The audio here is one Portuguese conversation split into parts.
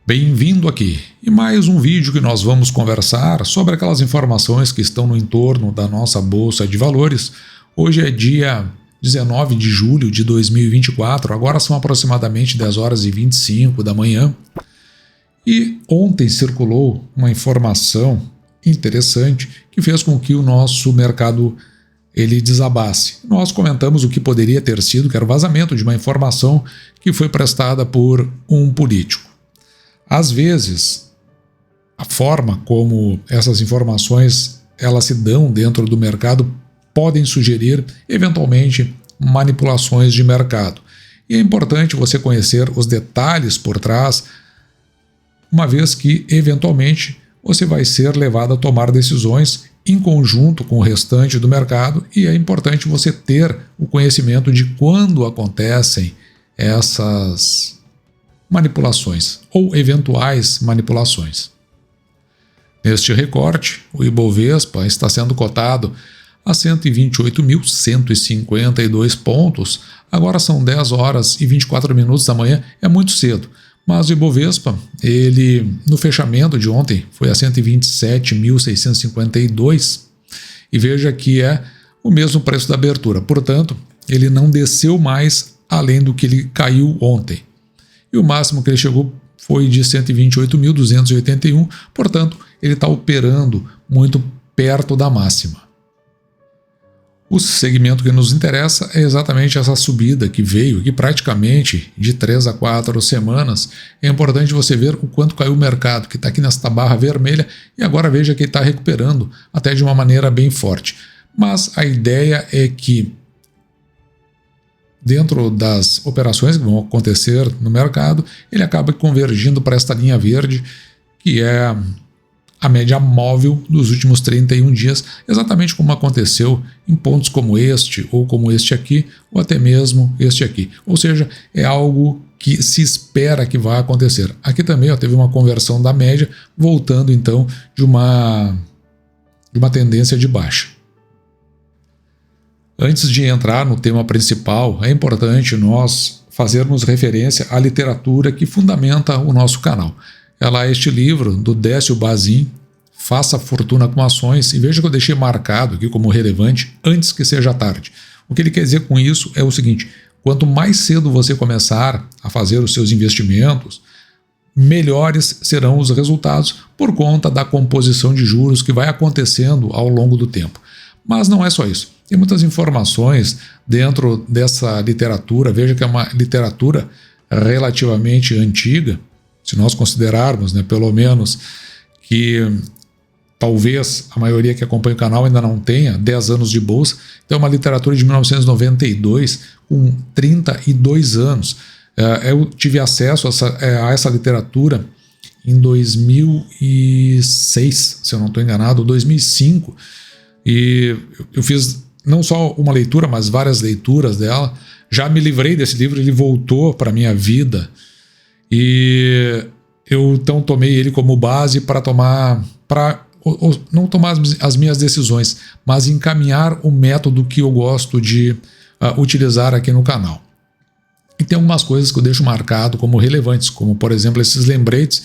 Bem-vindo aqui e mais um vídeo que nós vamos conversar sobre aquelas informações que estão no entorno da nossa Bolsa de Valores. Hoje é dia 19 de julho de 2024, agora são aproximadamente 10 horas e 25 da manhã. E ontem circulou uma informação interessante que fez com que o nosso mercado ele desabasse. Nós comentamos o que poderia ter sido, que era o vazamento de uma informação que foi prestada por um político. Às vezes, a forma como essas informações elas se dão dentro do mercado podem sugerir, eventualmente, manipulações de mercado. E é importante você conhecer os detalhes por trás, uma vez que, eventualmente, você vai ser levado a tomar decisões em conjunto com o restante do mercado e é importante você ter o conhecimento de quando acontecem essas manipulações ou eventuais manipulações. Neste recorte, o Ibovespa está sendo cotado a 128.152 pontos. Agora são 10 horas e 24 minutos da manhã, é muito cedo. Mas o Ibovespa, ele no fechamento de ontem foi a 127.652 e veja que é o mesmo preço da abertura. Portanto, ele não desceu mais além do que ele caiu ontem. E o máximo que ele chegou foi de 128.281, portanto, ele está operando muito perto da máxima. O segmento que nos interessa é exatamente essa subida que veio, que praticamente de 3 a 4 semanas. É importante você ver o quanto caiu o mercado, que está aqui nesta barra vermelha, e agora veja que ele está recuperando até de uma maneira bem forte. Mas a ideia é que dentro das operações que vão acontecer no mercado, ele acaba convergindo para esta linha verde, que é a média móvel dos últimos 31 dias, exatamente como aconteceu em pontos como este, ou como este aqui, ou até mesmo este aqui. Ou seja, é algo que se espera que vai acontecer. Aqui também teve uma conversão da média, voltando então de uma tendência de baixa. Antes de entrar no tema principal, é importante nós fazermos referência à literatura que fundamenta o nosso canal. Ela é este livro do Décio Bazin, Faça Fortuna com Ações, e veja que eu deixei marcado aqui como relevante antes que seja tarde. O que ele quer dizer com isso é o seguinte: quanto mais cedo você começar a fazer os seus investimentos, melhores serão os resultados por conta da composição de juros que vai acontecendo ao longo do tempo. Mas não é só isso. Tem muitas informações dentro dessa literatura. Veja que é uma literatura relativamente antiga, se nós considerarmos, pelo menos, que talvez a maioria que acompanha o canal ainda não tenha 10 anos de bolsa. Então é uma literatura de 1992, com 32 anos. Eu tive acesso a essa literatura em 2006, se eu não estou enganado, 2005, e eu fiz não só uma leitura, mas várias leituras dela. Já me livrei desse livro, ele voltou para a minha vida, e eu então tomei ele como base para não tomar as minhas decisões, mas encaminhar o método que eu gosto de utilizar aqui no canal. E tem algumas coisas que eu deixo marcado como relevantes, como por exemplo esses lembretes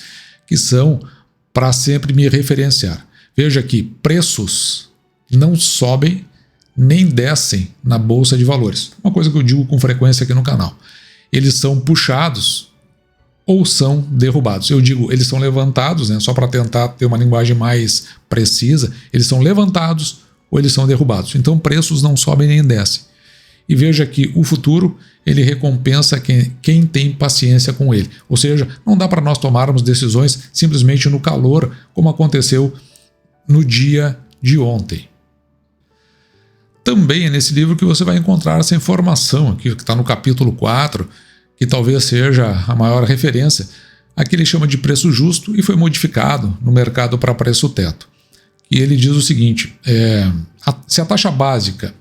que são para sempre me referenciar. Veja que preços não sobem nem descem na Bolsa de Valores. Uma coisa que eu digo com frequência aqui no canal. Eles são puxados ou são derrubados. Eu digo, eles são levantados, só para tentar ter uma linguagem mais precisa, eles são levantados ou eles são derrubados. Então preços não sobem nem descem. E veja que o futuro, ele recompensa quem tem paciência com ele. Ou seja, não dá para nós tomarmos decisões simplesmente no calor, como aconteceu no dia de ontem. Também é nesse livro que você vai encontrar essa informação aqui, que está no capítulo 4, que talvez seja a maior referência. Aqui ele chama de preço justo e foi modificado no mercado para preço teto. E ele diz o seguinte: se a taxa básica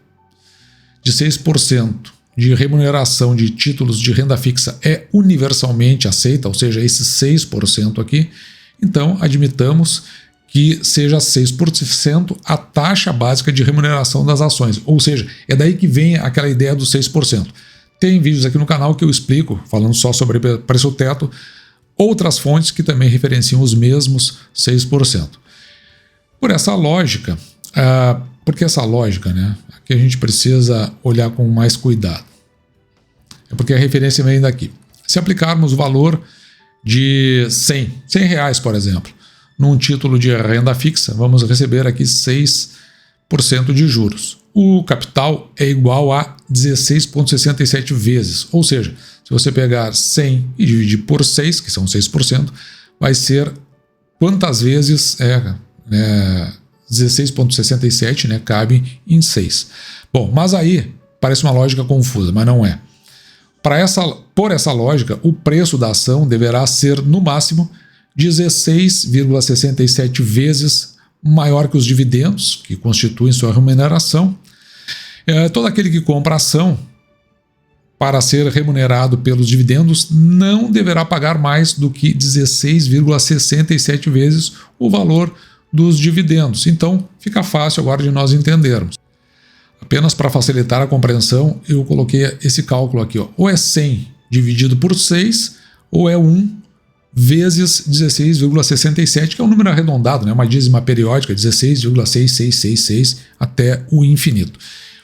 de 6% de remuneração de títulos de renda fixa é universalmente aceita, ou seja, esses 6% aqui, então admitamos que seja 6% a taxa básica de remuneração das ações. Ou seja, é daí que vem aquela ideia dos 6%. Tem vídeos aqui no canal que eu explico, falando só sobre preço teto, outras fontes que também referenciam os mesmos 6%. Por essa lógica, porque essa lógica, né, aqui a gente precisa olhar com mais cuidado. É porque a referência vem daqui. Se aplicarmos o valor de 100 reais, por exemplo, num título de renda fixa, vamos receber aqui 6% de juros. O capital é igual a 16,67 vezes, ou seja, se você pegar 100 e dividir por 6, que são 6%, vai ser quantas vezes 16,67, né, cabe em 6. Bom, mas aí parece uma lógica confusa, mas não é. Por essa lógica, o preço da ação deverá ser, no máximo, 16,67 vezes maior que os dividendos, que constituem sua remuneração. Todo aquele que compra ação para ser remunerado pelos dividendos não deverá pagar mais do que 16,67 vezes o valor dos dividendos. Então, fica fácil agora de nós entendermos. Apenas para facilitar a compreensão, eu coloquei esse cálculo aqui, ó. Ou é 100 dividido por 6, ou é 1 vezes 16,67, que é um número arredondado, né? Uma dízima periódica, 16,6666 até o infinito.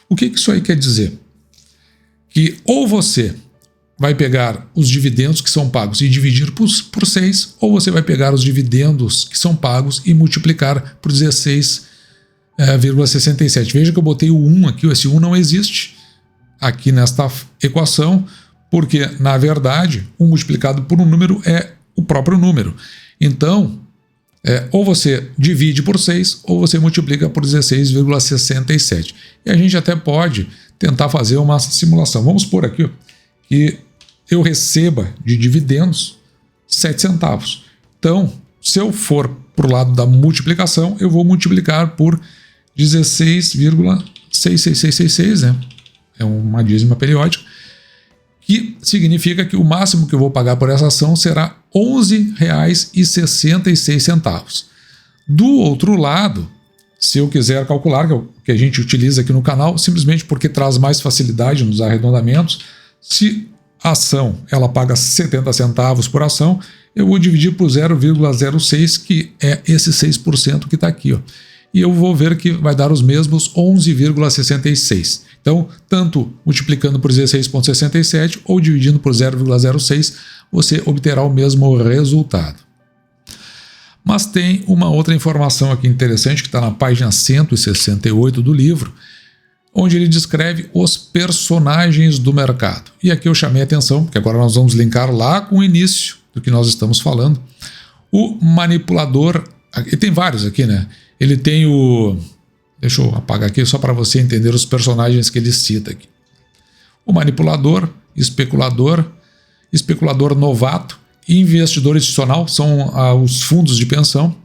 O que isso aí quer dizer? Que ou você vai pegar os dividendos que são pagos e dividir por 6, ou você vai pegar os dividendos que são pagos e multiplicar por 16,67. Veja que eu botei o 1 aqui, esse 1 não existe aqui nesta equação, porque, na verdade, 1 multiplicado por um número é o próprio número. Então, ou você divide por 6 ou você multiplica por 16,67. E a gente até pode tentar fazer uma simulação. Vamos supor aqui que eu receba de dividendos 7 centavos. Então, se eu for para o lado da multiplicação, eu vou multiplicar por 16,66666, né? É uma dízima periódica, que significa que o máximo que eu vou pagar por essa ação será R$ 11,66. Do outro lado, se eu quiser calcular, que é o que a gente utiliza aqui no canal, simplesmente porque traz mais facilidade nos arredondamentos, se a ação ela paga 70 centavos por ação, eu vou dividir por 0,06, que é esse 6% que está aqui, ó. E eu vou ver que vai dar os mesmos 11,66. Então, tanto multiplicando por 16,67 ou dividindo por 0,06, você obterá o mesmo resultado. Mas tem uma outra informação aqui interessante que está na página 168 do livro, onde ele descreve os personagens do mercado. E aqui eu chamei a atenção, porque agora nós vamos linkar lá com o início do que nós estamos falando. O manipulador, e tem vários aqui, né? Ele tem o... Deixa eu apagar aqui só para você entender os personagens que ele cita aqui. O manipulador, especulador novato, investidor institucional, são os fundos de pensão,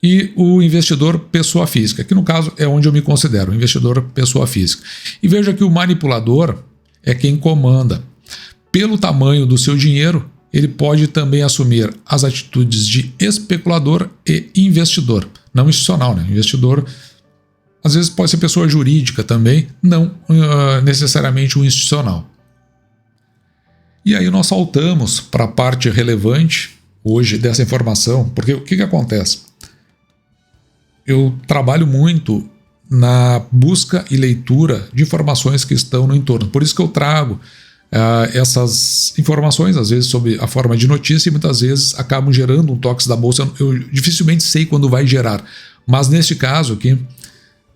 e o investidor pessoa física, que no caso é onde eu me considero, investidor pessoa física. E veja que o manipulador é quem comanda. Pelo tamanho do seu dinheiro, ele pode também assumir as atitudes de especulador e investidor. Não institucional, né? Investidor, às vezes pode ser pessoa jurídica também, não necessariamente um institucional. E aí nós saltamos para a parte relevante hoje dessa informação, porque o que acontece? Eu trabalho muito na busca e leitura de informações que estão no entorno. Por isso que eu trago essas informações, às vezes sobre a forma de notícia, e muitas vezes acabam gerando um toques da bolsa. Eu dificilmente sei quando vai gerar, mas neste caso aqui,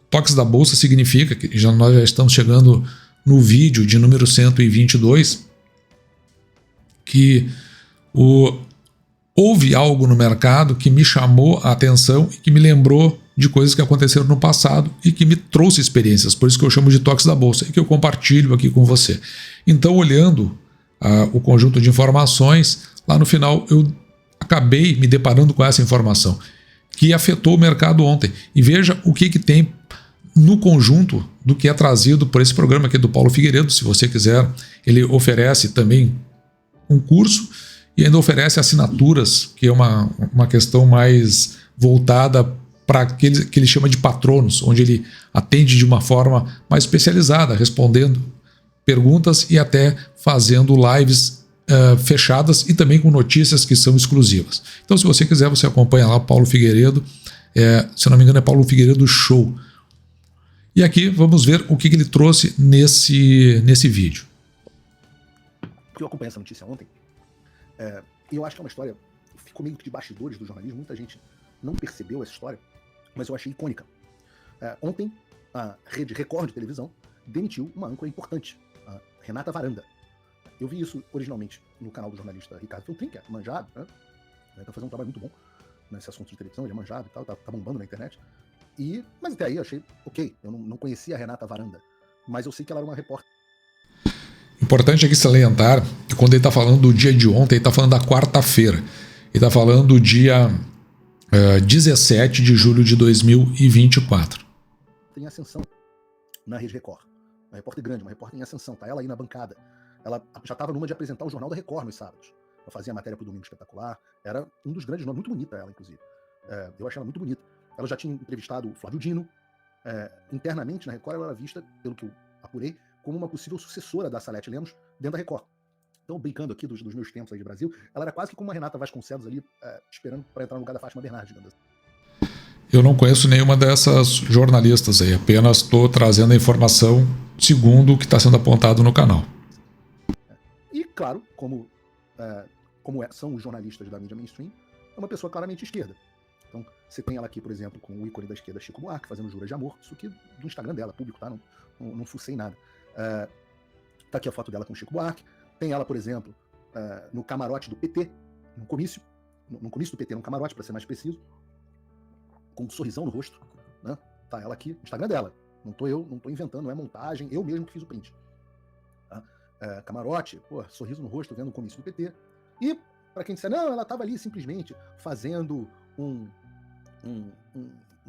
toques da bolsa significa que nós já estamos chegando no vídeo de número 122, que houve algo no mercado que me chamou a atenção e que me lembrou de coisas que aconteceram no passado e que me trouxe experiências, por isso que eu chamo de toques da bolsa e que eu compartilho aqui com você. Então, olhando o conjunto de informações, lá no final eu acabei me deparando com essa informação que afetou o mercado ontem. E veja o que tem no conjunto do que é trazido por esse programa aqui do Paulo Figueiredo. Se você quiser, ele oferece também um curso e ainda oferece assinaturas, que é uma questão mais voltada para aquele que ele chama de patronos, onde ele atende de uma forma mais especializada, respondendo perguntas e até fazendo lives fechadas e também com notícias que são exclusivas. Então, se você quiser, você acompanha lá o Paulo Figueiredo, se não me engano é Paulo Figueiredo Show. E aqui vamos ver o que ele trouxe nesse vídeo. Eu acompanhei essa notícia ontem e eu acho que é uma história, ficou meio que de bastidores do jornalismo, muita gente não percebeu essa história, mas eu achei icônica. Ontem, a rede Record de televisão demitiu uma âncora importante, a Renata Varanda. Eu vi isso originalmente no canal do jornalista Ricardo Feltrin, que é manjado, né? Tá fazendo um trabalho muito bom nesse assunto de televisão, ele é manjado e tal, tá bombando na internet. Mas até aí eu achei ok, eu não conhecia a Renata Varanda, mas eu sei que ela era uma repórter. Importante aqui salientar que quando ele está falando do dia de ontem, ele está falando da quarta-feira. Ele está falando do dia 17 de julho de 2024. Tem ascensão na Rede Record. Uma repórter grande, uma repórter em ascensão, tá ela aí na bancada. Ela já estava numa de apresentar o Jornal da Record nos sábados. Ela fazia matéria pro Domingo Espetacular, era um dos grandes nomes, muito bonita ela, inclusive. Eu achei ela muito bonita. Ela já tinha entrevistado o Flávio Dino. Internamente na Record ela era vista, pelo que eu apurei, como uma possível sucessora da Salete Lemos dentro da Record. Então, brincando aqui dos meus tempos aí de Brasil, ela era quase que como uma Renata Vasconcelos ali, esperando para entrar no lugar da Fátima Bernardes, digamos assim. Eu não conheço nenhuma dessas jornalistas aí, apenas estou trazendo a informação segundo o que está sendo apontado no canal. E, claro, como são os jornalistas da mídia mainstream, é uma pessoa claramente esquerda. Então, você tem ela aqui, por exemplo, com o ícone da esquerda, Chico Buarque, fazendo juras de amor. Isso aqui do Instagram dela, público, tá? Não fucei nada. Tá aqui a foto dela com o Chico Buarque. Tem ela, por exemplo, no camarote do PT, no comício do PT, no camarote, para ser mais preciso, com um sorrisão no rosto, né? Tá ela aqui, Instagram dela. Não tô inventando, não é montagem, eu mesmo que fiz o print. Tá? Camarote, sorriso no rosto, vendo o comício do PT. E, para quem disser, não, ela tava ali simplesmente fazendo um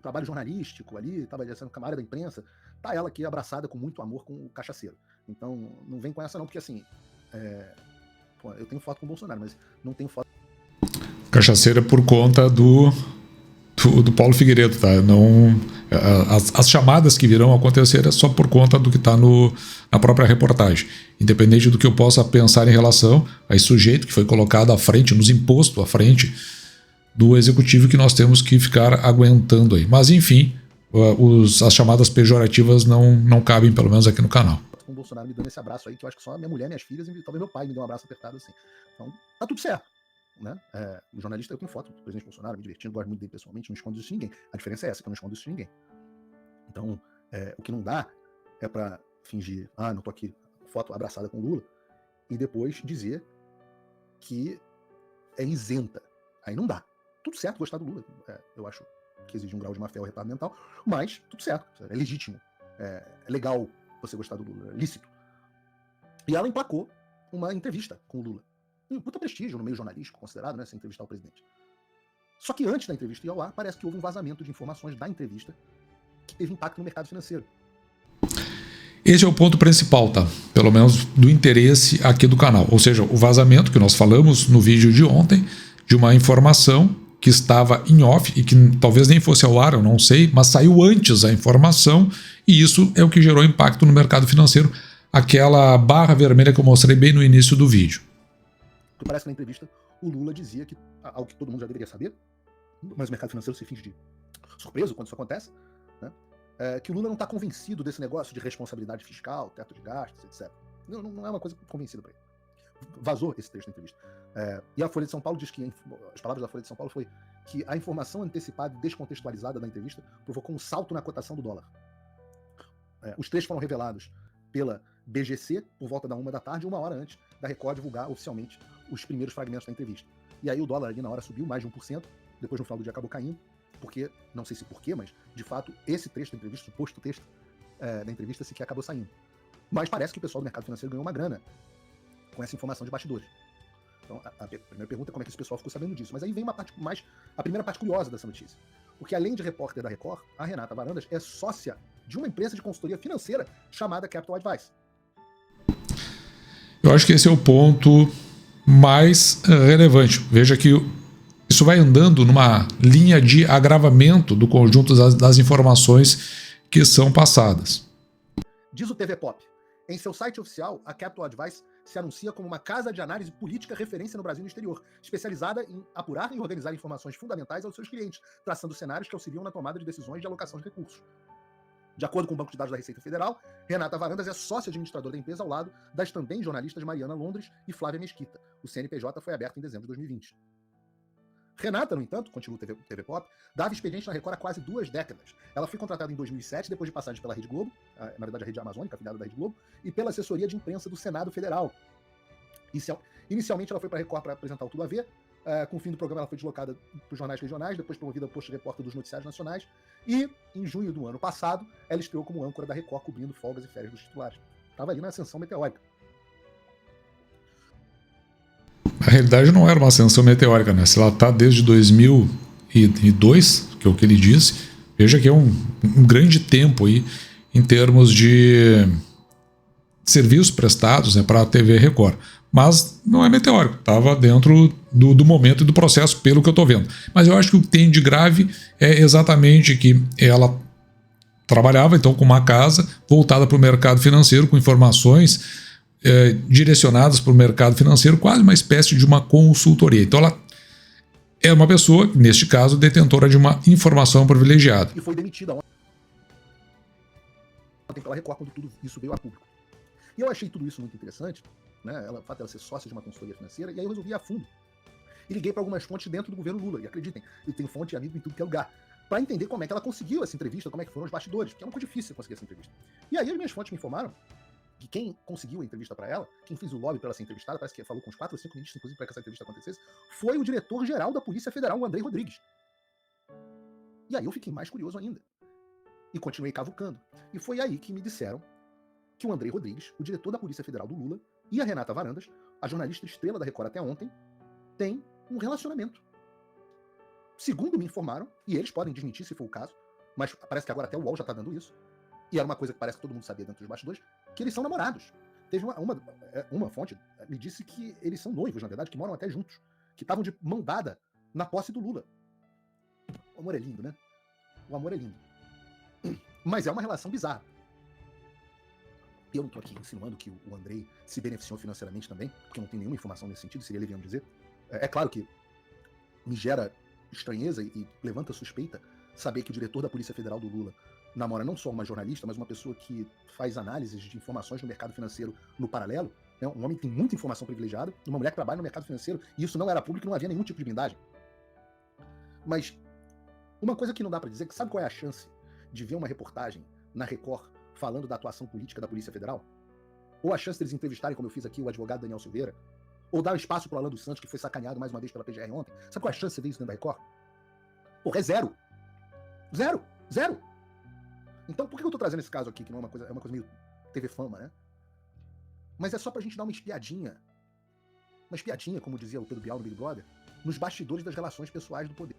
trabalho jornalístico ali, estava sendo camarada da imprensa, tá ela aqui abraçada com muito amor com o cachaceiro. Então, não vem com essa não, porque assim, eu tenho foto com o Bolsonaro, mas não tenho foto... Cachaceiro é por conta do Paulo Figueiredo, tá? Não, as chamadas que virão acontecer é só por conta do que está na própria reportagem. Independente do que eu possa pensar em relação a esse sujeito que foi colocado à frente, nos imposto à frente do executivo, que nós temos que ficar aguentando aí. Mas enfim, as chamadas pejorativas não cabem, pelo menos aqui no canal. Com o Bolsonaro me dando esse abraço aí, que eu acho que só minha mulher, minhas filhas e talvez meu pai me deu um abraço apertado assim. Então, tá tudo certo. Né? O jornalista, eu tenho foto do presidente Bolsonaro, me divertindo, gosto muito dele pessoalmente, não escondo isso de ninguém. A diferença é essa, que eu não escondo isso de ninguém. Então, o que não dá é pra fingir, não tô aqui, foto abraçada com o Lula, e depois dizer que é isenta. Aí não dá. Tudo certo gostar do Lula. Eu acho que exige um grau de má fé ou retardo mental, mas tudo certo. É legítimo. É legal você gostar do Lula. É lícito. E ela emplacou uma entrevista com o Lula. Um puta prestígio no meio jornalístico, considerado, né, se entrevistar o presidente. Só que antes da entrevista ir ao ar, parece que houve um vazamento de informações da entrevista que teve impacto no mercado financeiro. Esse é o ponto principal, tá? Pelo menos do interesse aqui do canal. Ou seja, o vazamento que nós falamos no vídeo de ontem, de uma informação que estava em off e que talvez nem fosse ao ar, eu não sei, mas saiu antes a informação e isso é o que gerou impacto no mercado financeiro, aquela barra vermelha que eu mostrei bem no início do vídeo. Parece que na entrevista o Lula dizia que, algo que todo mundo já deveria saber, mas o mercado financeiro se finge de surpreso quando isso acontece, né? Que o Lula não está convencido desse negócio de responsabilidade fiscal, teto de gastos, etc. Não é uma coisa convencida para ele. Vazou esse trecho da entrevista. E a Folha de São Paulo diz que, as palavras da Folha de São Paulo foi que a informação antecipada e descontextualizada da entrevista provocou um salto na cotação do dólar. Os trechos foram revelados pela BGC por volta da 1 da tarde, 1 hora antes da Record divulgar oficialmente os primeiros fragmentos da entrevista. E aí o dólar ali na hora subiu mais de 1%, depois no final do dia acabou caindo, porque, não sei se porquê, mas de fato esse trecho da entrevista, suposto texto da entrevista, sequer acabou saindo. Mas parece que o pessoal do mercado financeiro ganhou uma grana com essa informação de bastidores. Então a primeira pergunta é como é que esse pessoal ficou sabendo disso. Mas aí vem a primeira parte curiosa dessa notícia. Porque além de repórter da Record, a Renata Varandas é sócia de uma empresa de consultoria financeira chamada Capital Advice. Eu acho que esse é o ponto mais relevante. Veja que isso vai andando numa linha de agravamento do conjunto das informações que são passadas. Diz o TV Pop. Em seu site oficial, a Capital Advice se anuncia como uma casa de análise política referência no Brasil e no exterior, especializada em apurar e organizar informações fundamentais aos seus clientes, traçando cenários que auxiliam na tomada de decisões de alocação de recursos. De acordo com o Banco de Dados da Receita Federal, Renata Varandas é sócia administradora da empresa ao lado das também jornalistas Mariana Londres e Flávia Mesquita. O CNPJ foi aberto em dezembro de 2020. Renata, no entanto, continua o TV Pop, dava expediente na Record há quase 2 décadas. Ela foi contratada em 2007, depois de passagem pela Rede Globo, na verdade a Rede Amazônica, afiliada da Rede Globo, e pela assessoria de imprensa do Senado Federal. Inicialmente ela foi para a Record para apresentar o Tudo a Ver. Com o fim do programa ela foi deslocada para os jornais regionais, depois promovida ao posto de repórter dos noticiários nacionais, e em junho do ano passado ela estreou como âncora da Record, cobrindo folgas e férias dos titulares. Estava ali na ascensão meteórica. A realidade não era uma ascensão meteórica, né? Se ela está desde 2002, que é o que ele disse, veja que é um grande tempo aí em termos de serviços prestados, né, para a TV Record. Mas não é meteórico, estava dentro do momento e do processo, pelo que eu estou vendo. Mas eu acho que o que tem de grave é exatamente que ela trabalhava então com uma casa voltada para o mercado financeiro, com informações direcionadas para o mercado financeiro, quase uma espécie de uma consultoria. Então ela é uma pessoa, neste caso, detentora de uma informação privilegiada. E foi demitida ontem pela Record quando tudo isso veio a público. E eu achei tudo isso muito interessante, né? O fato dela ser sócia de uma consultoria financeira, e aí eu resolvi ir a fundo. E liguei para algumas fontes dentro do governo Lula, e acreditem, eu tenho fonte e amigo em tudo que é lugar, para entender como é que ela conseguiu essa entrevista, como é que foram os bastidores, porque é uma coisa difícil conseguir essa entrevista. E aí as minhas fontes me informaram que quem conseguiu a entrevista para ela, quem fez o lobby para ela ser entrevistada, parece que falou com uns 4 ou 5 ministros, inclusive, para que essa entrevista acontecesse, foi o diretor-geral da Polícia Federal, o Andrei Rodrigues. E aí eu fiquei mais curioso ainda. E continuei cavucando. E foi aí que me disseram que o Andrei Rodrigues, o diretor da Polícia Federal do Lula, e a Renata Varandas, a jornalista estrela da Record até ontem, têm um relacionamento. Segundo me informaram, e eles podem desmentir se for o caso, mas parece que agora até o UOL já está dando isso, e era uma coisa que parece que todo mundo sabia dentro dos bastidores, que eles são namorados. Teve uma fonte me disse que eles são noivos, na verdade, que moram até juntos, que estavam de mão dada na posse do Lula. O amor é lindo, né? O amor é lindo. Mas é uma relação bizarra. Eu não estou aqui insinuando que o Andrei se beneficiou financeiramente também, porque eu não tenho nenhuma informação nesse sentido, seria leviano dizer. É claro que me gera estranheza e levanta suspeita saber que o diretor da Polícia Federal do Lula namora não só uma jornalista, mas uma pessoa que faz análises de informações no mercado financeiro no paralelo, né? Um homem que tem muita informação privilegiada, uma mulher que trabalha no mercado financeiro, e isso não era público, não havia nenhum tipo de blindagem. Mas uma coisa que não dá para dizer, que sabe qual é a chance de ver uma reportagem na Record falando da atuação política da Polícia Federal? Ou a chance deles entrevistarem, como eu fiz aqui, o advogado Daniel Silveira? Ou dar espaço pro Alan dos Santos, que foi sacaneado mais uma vez pela PGR ontem? Sabe qual é a chance de você ver isso dentro da Record? Porra, é zero. Zero. Zero. Então, por que eu tô trazendo esse caso aqui, que não é uma coisa meio TV Fama, né? Mas é só pra gente dar uma espiadinha, como dizia o Pedro Bial no Big Brother, nos bastidores das relações pessoais do poder.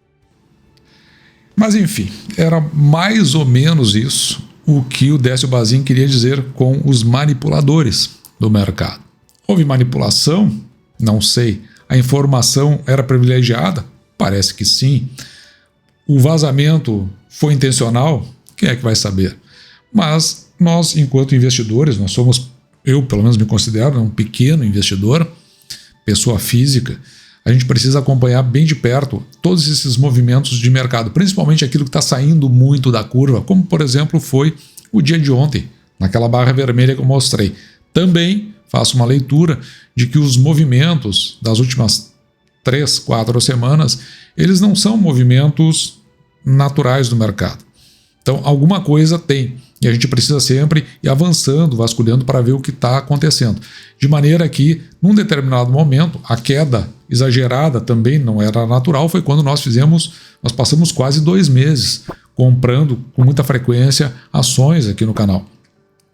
Mas enfim, era mais ou menos isso o que o Décio Bazin queria dizer com os manipuladores do mercado. Houve manipulação? Não sei. A informação era privilegiada? Parece que sim. O vazamento foi intencional? Quem é que vai saber? Mas nós, enquanto investidores, eu pelo menos me considero um pequeno investidor, pessoa física, a gente precisa acompanhar bem de perto todos esses movimentos de mercado, principalmente aquilo que está saindo muito da curva, como por exemplo foi o dia de ontem, naquela barra vermelha que eu mostrei. Também faço uma leitura de que os movimentos das últimas 3, 4 semanas, eles não são movimentos naturais do mercado. Então, alguma coisa tem, e a gente precisa sempre ir avançando, vasculhando para ver o que está acontecendo. De maneira que, num determinado momento, a queda exagerada também não era natural, foi quando nós passamos quase 2 meses comprando com muita frequência ações aqui no canal.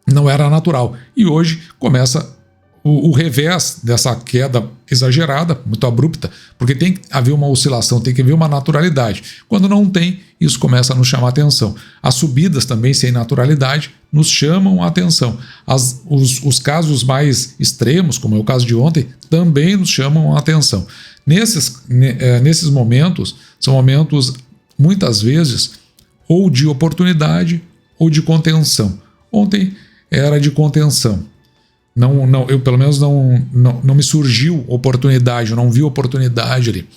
Não era natural. E hoje começa o revés dessa queda exagerada, muito abrupta, porque tem que haver uma oscilação, tem que haver uma naturalidade. Quando não tem, isso começa a nos chamar a atenção. As subidas também sem naturalidade nos chamam a atenção. Os casos mais extremos, como é o caso de ontem, também nos chamam a atenção. Nesses momentos, são momentos, muitas vezes, ou de oportunidade ou de contenção. Ontem era de contenção. Eu pelo menos não me surgiu oportunidade, eu não vi oportunidade ali.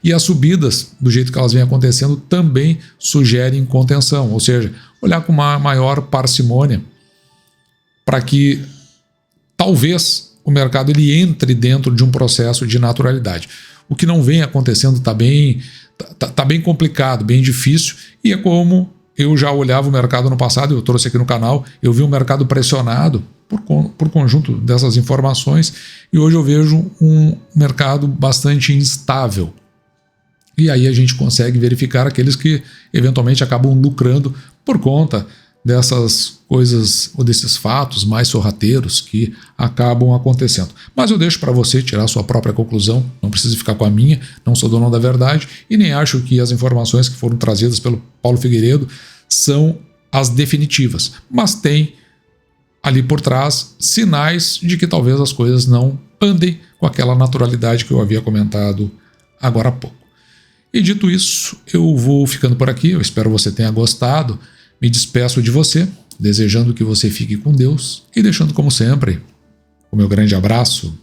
E as subidas, do jeito que elas vêm acontecendo, também sugerem contenção, ou seja, olhar com uma maior parcimônia para que talvez o mercado ele entre dentro de um processo de naturalidade. O que não vem acontecendo está bem complicado, bem difícil, e é como eu já olhava o mercado no passado, eu trouxe aqui no canal, eu vi um mercado pressionado por conjunto dessas informações, e hoje eu vejo um mercado bastante instável. E aí a gente consegue verificar aqueles que eventualmente acabam lucrando por conta dessas coisas ou desses fatos mais sorrateiros que acabam acontecendo. Mas eu deixo para você tirar sua própria conclusão, não precisa ficar com a minha, não sou dono da verdade e nem acho que as informações que foram trazidas pelo Paulo Figueiredo são as definitivas, mas tem ali por trás sinais de que talvez as coisas não andem com aquela naturalidade que eu havia comentado agora há pouco. E dito isso, eu vou ficando por aqui, eu espero que você tenha gostado. Me despeço de você, desejando que você fique com Deus e deixando, como sempre, o meu grande abraço.